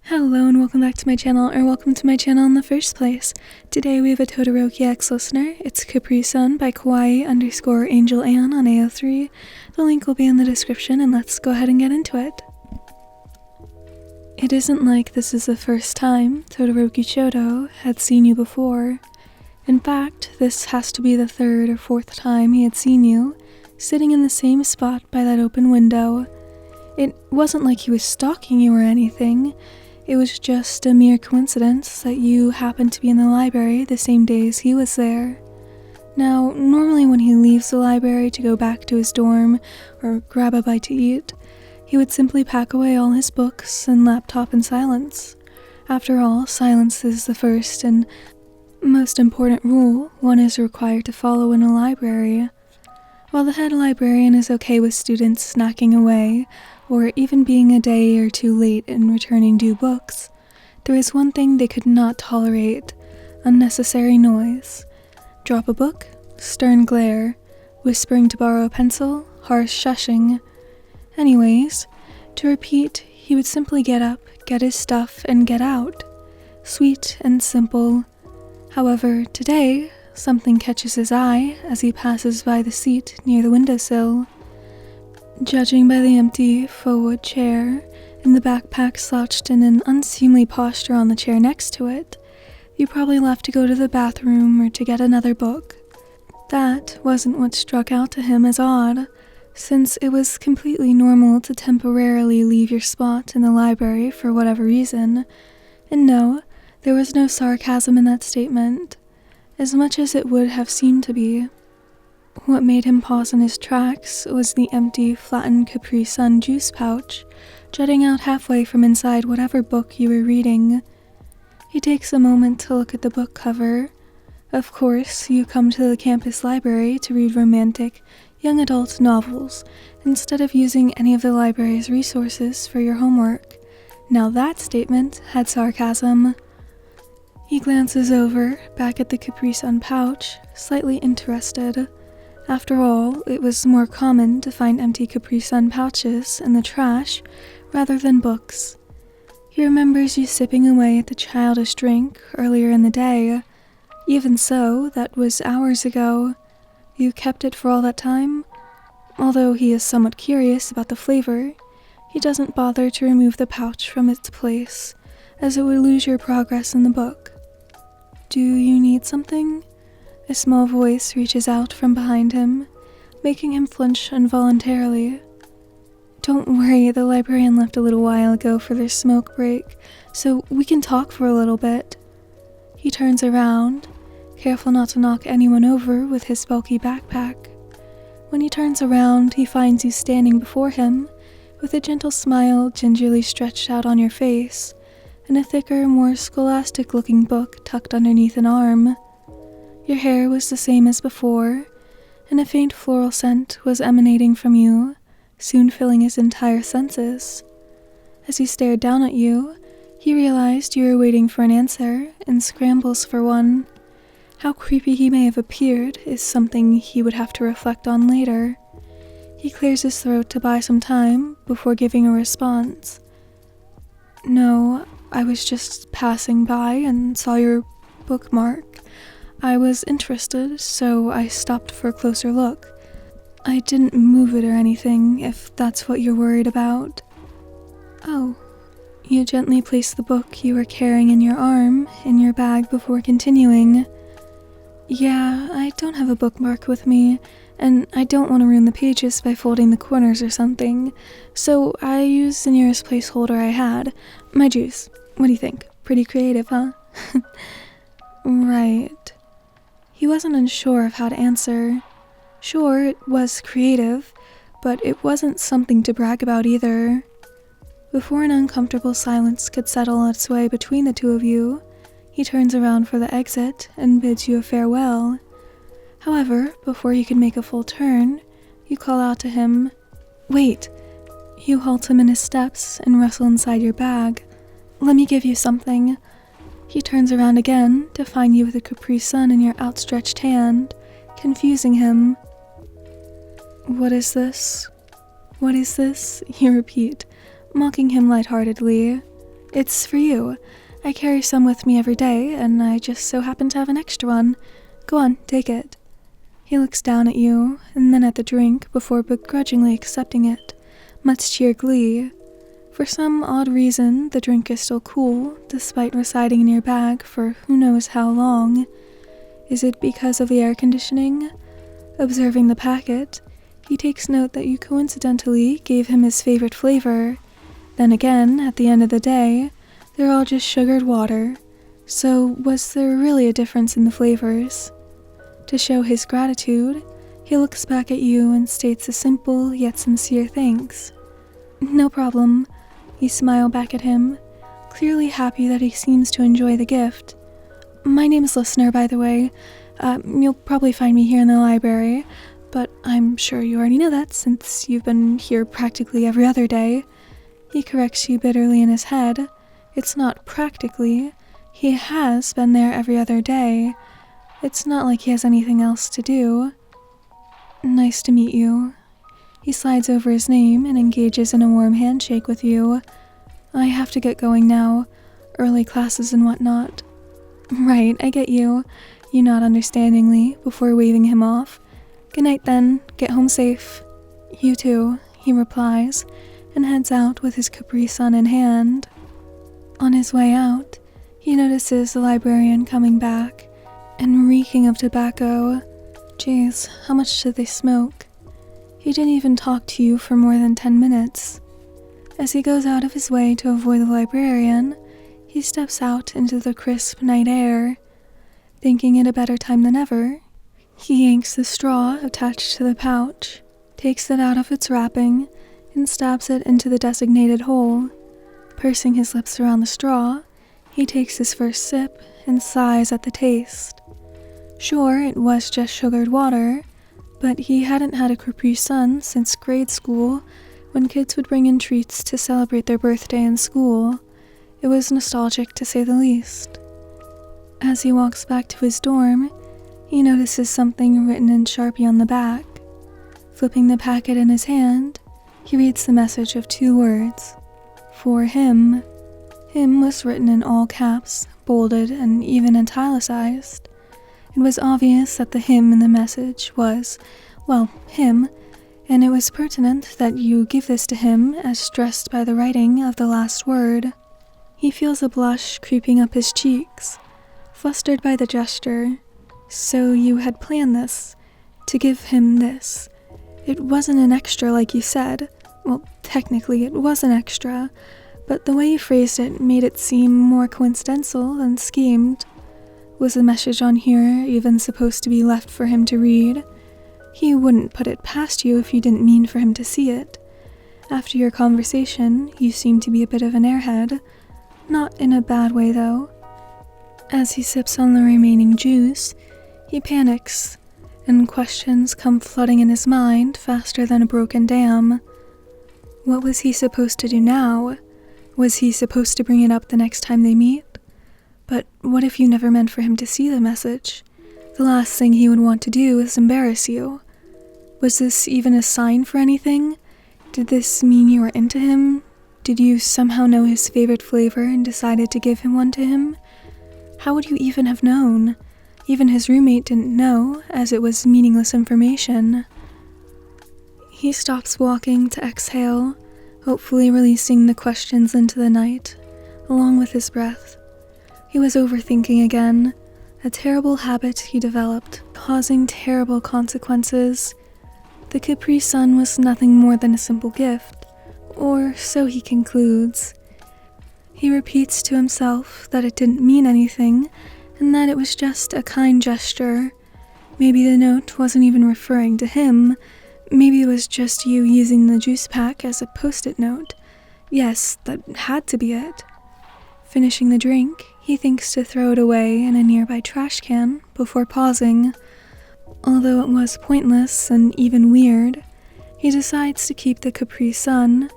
Hello and welcome back to my channel, or welcome to my channel in the first place. Today we have a Todoroki X listener. It's Capri-sun by Kawaii_Angel Ann on AO3. The link will be in the description, and let's go ahead and get into it. It isn't like this is the first time Todoroki Shoto had seen you before. In fact, this has to be the third or fourth time he had seen you, sitting in the same spot by that open window. It wasn't like he was stalking you or anything. It was just a mere coincidence that you happened to be in the library the same days he was there. Now, normally when he leaves the library to go back to his dorm or grab a bite to eat, he would simply pack away all his books and laptop in silence. After all, silence is the first and most important rule one is required to follow in a library. While the head librarian is okay with students snacking away, or even being a day or two late in returning due books, there is one thing they could not tolerate: unnecessary noise. Drop a book, stern glare, whispering to borrow a pencil, harsh shushing. Anyways, to repeat, he would simply get up, get his stuff, and get out. Sweet and simple. However, today, something catches his eye as he passes by the seat near the windowsill. Judging by the empty faux wood chair and the backpack slouched in an unseemly posture on the chair next to it, you probably left to go to the bathroom or to get another book. That wasn't what struck out to him as odd, since it was completely normal to temporarily leave your spot in the library for whatever reason. And no, there was no sarcasm in that statement, as much as it would have seemed to be. What made him pause in his tracks was the empty, flattened Capri-sun juice pouch, jutting out halfway from inside whatever book you were reading. He takes a moment to look at the book cover. Of course, you come to the campus library to read romantic, young adult novels, instead of using any of the library's resources for your homework. Now that statement had sarcasm. He glances over, back at the Capri-sun pouch, slightly interested. After all, it was more common to find empty Capri-sun pouches in the trash rather than books. He remembers you sipping away at the childish drink earlier in the day. Even so, that was hours ago. You kept it for all that time? Although he is somewhat curious about the flavor, he doesn't bother to remove the pouch from its place, as it would lose your progress in the book. Do you need something? A small voice reaches out from behind him, making him flinch involuntarily. Don't worry, the librarian left a little while ago for their smoke break, so we can talk for a little bit. He turns around, careful not to knock anyone over with his bulky backpack. When he turns around, he finds you standing before him, with a gentle smile gingerly stretched out on your face, and a thicker, more scholastic-looking book tucked underneath an arm. Your hair was the same as before, and a faint floral scent was emanating from you, soon filling his entire senses. As he stared down at you, he realized you were waiting for an answer and scrambles for one. How creepy he may have appeared is something he would have to reflect on later. He clears his throat to buy some time before giving a response. No, I was just passing by and saw your bookmark. I was interested, so I stopped for a closer look. I didn't move it or anything, if that's what you're worried about. Oh. You gently placed the book you were carrying in your arm in your bag before continuing. Yeah, I don't have a bookmark with me, and I don't want to ruin the pages by folding the corners or something, so I used the nearest placeholder I had. My juice. What do you think? Pretty creative, huh? Right. He wasn't unsure of how to answer. Sure, it was creative, but it wasn't something to brag about either. Before an uncomfortable silence could settle its way between the two of you, he turns around for the exit and bids you a farewell. However, before you can make a full turn, you call out to him, "Wait!" You halt him in his steps and rustle inside your bag. "Let me give you something." He turns around again to find you with a Capri-sun in your outstretched hand, confusing him. What is this? What is this? You repeat, mocking him lightheartedly. It's for you. I carry some with me every day, and I just so happen to have an extra one. Go on, take it. He looks down at you, and then at the drink before begrudgingly accepting it, much to your glee. For some odd reason, the drink is still cool, despite residing in your bag for who knows how long. Is it because of the air conditioning? Observing the packet, he takes note that you coincidentally gave him his favorite flavor. Then again, at the end of the day, they're all just sugared water. So was there really a difference in the flavors? To show his gratitude, he looks back at you and states a simple yet sincere thanks. No problem. You smile back at him, clearly happy that he seems to enjoy the gift. My name is Listener, by the way. You'll probably find me here in the library, but I'm sure you already know that since you've been here practically every other day. He corrects you bitterly in his head. It's not practically. He has been there every other day. It's not like he has anything else to do. Nice to meet you. He slides over his name and engages in a warm handshake with you. I have to get going now. Early classes and whatnot. Right, I get you. You nod understandingly before waving him off. Good night then. Get home safe. You too, he replies, and heads out with his Capri Sun in hand. On his way out, he notices the librarian coming back and reeking of tobacco. Jeez, how much do they smoke? He didn't even talk to you for more than 10 minutes. As he goes out of his way to avoid the librarian, he steps out into the crisp night air. Thinking it a better time than ever, he yanks the straw attached to the pouch, takes it out of its wrapping, and stabs it into the designated hole. Pursing his lips around the straw, he takes his first sip and sighs at the taste. Sure, it was just sugared water, but he hadn't had a Capri Sun since grade school, when kids would bring in treats to celebrate their birthday in school. It was nostalgic to say the least. As he walks back to his dorm, he notices something written in Sharpie on the back. Flipping the packet in his hand, he reads the message of 2 words. For him. Him was written in all caps, bolded, and even italicized. It was obvious that the him in the message was, well, him, and it was pertinent that you give this to him as stressed by the writing of the last word. He feels a blush creeping up his cheeks, flustered by the gesture. So you had planned this, to give him this. It wasn't an extra like you said. Well, technically it was an extra, but the way you phrased it made it seem more coincidental than schemed. Was the message on here even supposed to be left for him to read? He wouldn't put it past you if you didn't mean for him to see it. After your conversation, you seem to be a bit of an airhead. Not in a bad way, though. As he sips on the remaining juice, he panics, and questions come flooding in his mind faster than a broken dam. What was he supposed to do now? Was he supposed to bring it up the next time they meet? But what if you never meant for him to see the message? The last thing he would want to do is embarrass you. Was this even a sign for anything? Did this mean you were into him? Did you somehow know his favorite flavor and decided to give him one to him? How would you even have known? Even his roommate didn't know, as it was meaningless information. He stops walking to exhale, hopefully releasing the questions into the night, along with his breath. He was overthinking again, a terrible habit he developed, causing terrible consequences. The Capri Sun was nothing more than a simple gift, or so he concludes. He repeats to himself that it didn't mean anything, and that it was just a kind gesture. Maybe the note wasn't even referring to him. Maybe it was just you using the juice pack as a post-it note. Yes, that had to be it. Finishing the drink, he thinks to throw it away in a nearby trash can before pausing. Although it was pointless and even weird, he decides to keep the Capri Sun,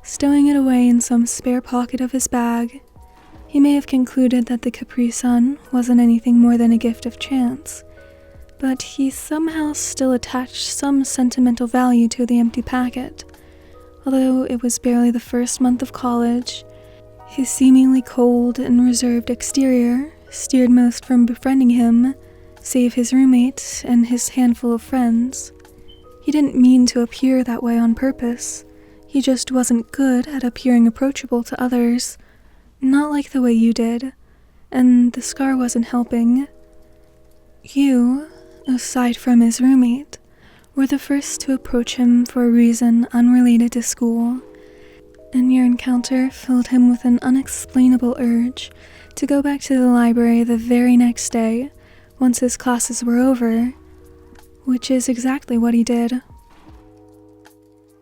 stowing it away in some spare pocket of his bag. He may have concluded that the Capri Sun wasn't anything more than a gift of chance, but he somehow still attached some sentimental value to the empty packet. Although it was barely the first month of college, His seemingly cold and reserved exterior steered most from befriending him, save his roommate and his handful of friends. He didn't mean to appear that way on purpose. He just wasn't good at appearing approachable to others, not like the way you did, and the scar wasn't helping. You, aside from his roommate, were the first to approach him for a reason unrelated to school, and your encounter filled him with an unexplainable urge to go back to the library the very next day once his classes were over, which is exactly what he did.